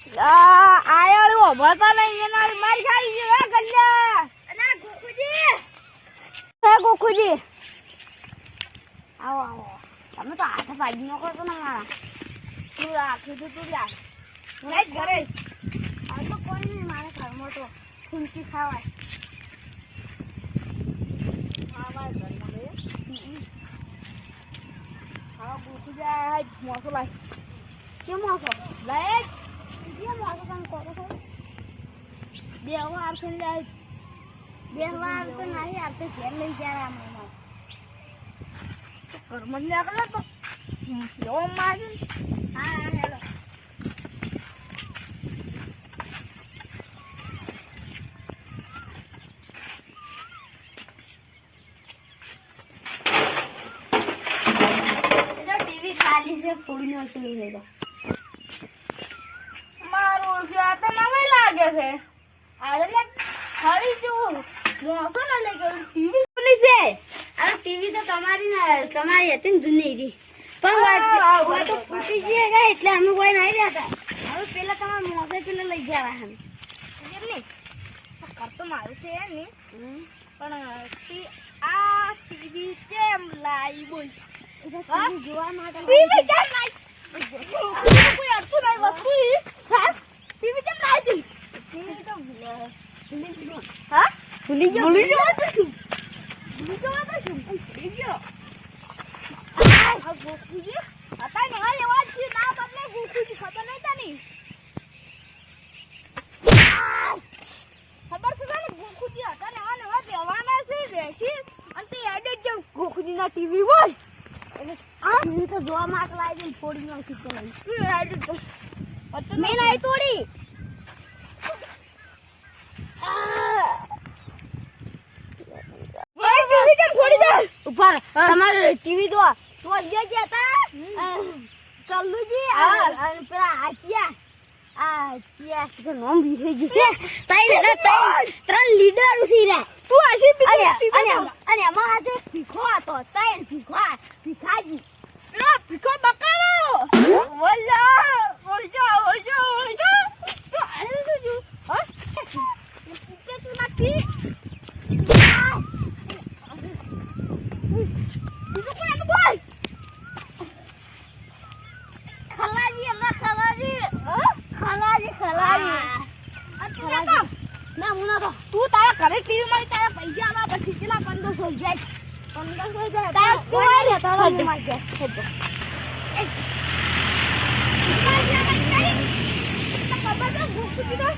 ગલ્યા આયો ભરતા નહીં એના માર ખાઈ ગયો ગલ્યા અલા ગોખુજી આવો આવો તમે તો હાથ પાડી નો કરતો ને મારા તું રાખી તું યાર નહીં ઘરે આ તો કોઈ નહીં મારે ઘરમાં તો ખુંચી ખાવાય હા ગોખુજી મોસો લાય કેમ મોસો લાય કેમ મોસો કામ કરો છો બે વાર છે લાય બે વાર તો નહીં આ તો ઘેર લઈ જાય આમાં ઘરમાં લે કરે તો જો માર હા હેલો ફોડીને હશે લઈ લેજો મારું છે આ તો નવે લાગે છે અરે લે ખાલી જેવું મોસો ન લઈ ગયું ટીવી કોની છે આ ટીવી તો તમારી હતી ને જૂની હતી પણ વાત તો ફૂટી ગઈ ગઈ એટલે અમે કોઈ નહીં રહ્યા હતા હવે પેલા તમારા મોસે પેલા લઈ જવા એમ નહીં કરતો મારું છે ને પણ આ ટીવી કેમ લાવી બોલ જોવા માટે ટીવી કેમ લાવી કોઈ અડતું નહીં વસ્તુ હા ટીવી કેમ લાવી ટીવી તો હા ભૂલી ગયો આ ગોખુજી હતા ને આ એવા છે ના બદલે ગોખુજી ખબર નહીં તને ખબર છે ને ગોખુજી હતા ને આ નવા દેવાના છે રેશી અને તે એડેટ જે ગોખુજીના ટીવી બોલ આ ટીવી તો જોવા માટે લાવી દે ફોડી નો ખીચો નહીં તું એડેટ મેં નહીં તોડી ઉપર તમારે ટીવી જો તો જે હતા કલ્લુજી અને પેલા આચિયા કે નામ વિસરી ગઈ છે ત્રણ લીડર ઉસી રે તું આશી અને અમાર હાથે ભીખો હતો ત્રણ ભીખાજી પેલો ભીખો બકારો ઓલજો તો આને શું જો હા તું નથી તું તારા ઘરે ટીવી માં તારા પૈસા આવા પછી કેટલા 1500 જાય 1500 જાય તારા કોઈ રે તારા માં જાય હેજો ખબર તો ભૂખ દીધો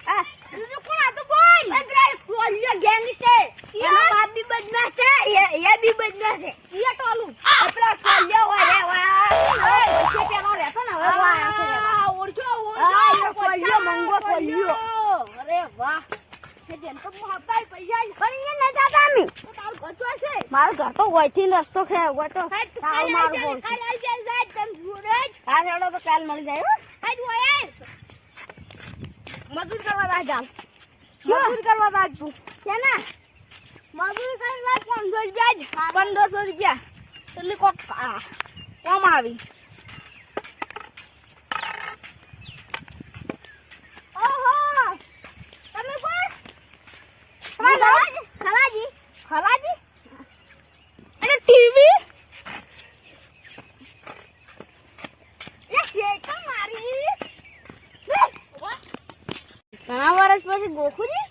આ તું કોણ આ તો બોલ મેગ્રાઈ કોલિયો ગેંગસ્ટર યા બાપ બી બદમાશ છે યા બી બદમાશ છે યા ટોલું આપડા કોલિયો હોય રે વાહ ઓછે પેનો રહેતો ને હવે વાહ ઓળજો કોલિયો મંગો કોલિયો અરે વાહ કે જેમ તો મોહબ્બત પૈસા પણ એ ન જાતા અમે તો તાર ગચો છે માર ઘર તો હોયથી રસ્તો છે ગોતો તાર માર બોલ કાલ આવી જાય તમ સુરજ આ હેડો તો કાલ મળી જાય આજ હોય મજૂર કરવા જા જાલ મજૂર કરવા જા તું છે ને મજૂર કરવા 500 રૂપિયા એટલે કોક કોમ આવી ખલાજી અને ટીવી ઘણા વર્ષ પછી ગોખુજી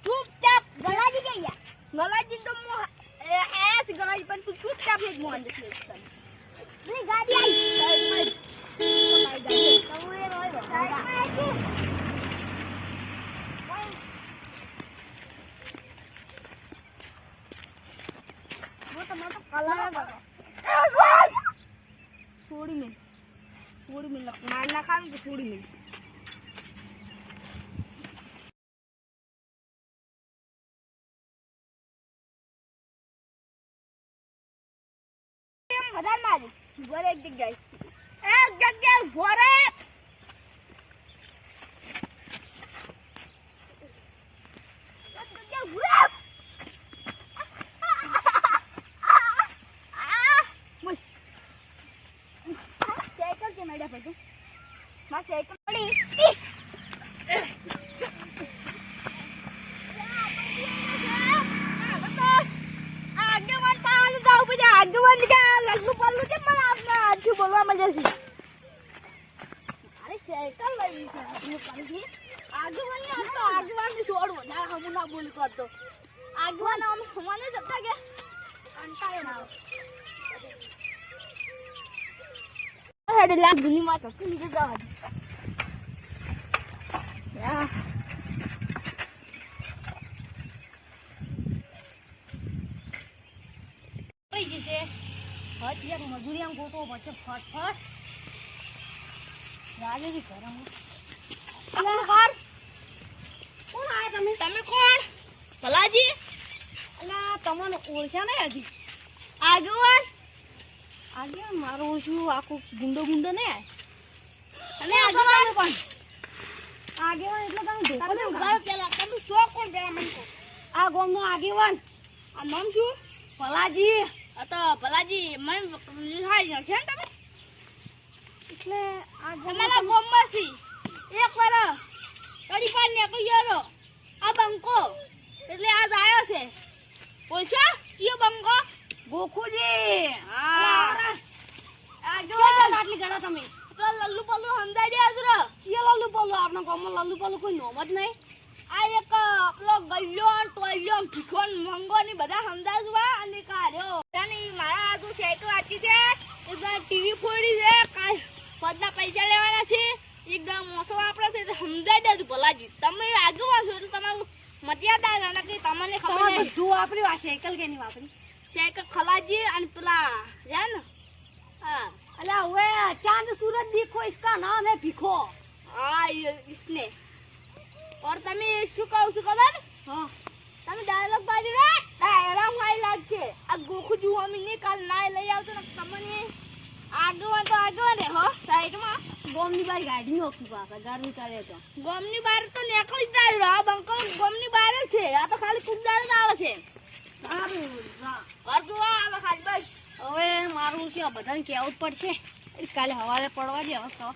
ચૂપચાપ ગલાજી ગયા ગલાજી તો ગલાજી પણ તું ચૂપચાપ જ મોહન ગાડી આવી થોડી મિલ માર ના ખાવી તો થોડી મિલ વધારે મારી ભરે એક જગ્યાએ ભરે નડ્યા ભાઈ મારે સાયકલ પડી આગેવાન પાવાનું જાવ પછી આગેવાન કે લગનું પલ્લું છે મને આપને આછું બોલવા મજા છે અરે સાયકલ લઈ છે લગનું પલ્લું આગેવાન ને તો આગેવાન ની છોડ વધારે હમું ના બોલ કરતો આગેવાન આમ મને જતા કે અંતાય ના હેડે લાગ દુની માં તો નીકળ જવા યા કઈ જશે હટ એક મજૂરી આમ ગોતો પછી ફટફટ રાજેજી ગરમ કોણ આયા તમે કોણ ભલાજી અલા તમને ઓળખ્યા નહીં હજી આગેવાન મારું ઓળખ્યું આખું ગુંડો ને અને આગેવાન પણ આગેવાન એટલે તમે ઉભા પેલા તમે સો કોણ પેલા મને કહો આ ગામનો આગેવાન આ નામ શું ભલાજી તો ભલાજી મન લિહાઈ જશે ને તમે એટલે આ તમારા ગામમાં છે એક વાર કડી પાડ ને કઈયારો આ બંકો એટલે આજ આવ્યો છે બોલશો કયો બંકો ગોખુજી હા આ જો આટલી ગણા તમે તો લલ્લુ પલ્લુ સમજાઈ દે આજરો ચિયા લલ્લુ પલ્લુ આપણા ગામમાં લલ્લુ પલ્લુ કોઈ નોમ જ નહીં આ એક પેલો ગલ્યો ટોલ્યો ભીખોન મંગો ની બધા સમજાવવા અને કાઢ્યો તાની મારા આજુ સાયકલ આચી છે એકદમ ટીવી ફોડી છે કાલ પદના પૈસા લેવાના છે એકદમ મોસો વાપરે છે સમજાઈ દેજો ભલાજી તમે આગળ છો એટલે તમારું મર્યાદા ના કે તમને ખબર નહીં બધું વાપર્યું આ સાયકલ કે નહીં વાપરી સાયકલ ખલાજી અને પેલા જા ને હા અલા હવે ચાંદ सूरज देखो इसका नाम है भीखो हाँ इसने और તમે શું કહું છું ખબર હા તમે ડાયલોગ બાજુ રે ડાયરામ હાઈ લાગશે આ ગોખુ જુઓ અમે ને કાલ નાય લઈ આવતો ને તમને આગેવાન તો આગેવાન હે હો સાઈડમાં ગોમની બાર ગાડી નો ઓકી પાછા ગરમી કરે તો ગોમની બાર તો નીકળી જ જાય આ બંકો ગોમની બાર જ છે આ તો ખાલી કુંડાળ જ આવે છે સારું હા વર્ગો આવે ખાલી બસ હવે મારું છે બધાને કહેવું જ પડશે કાલે સવારે પડવા દે હવે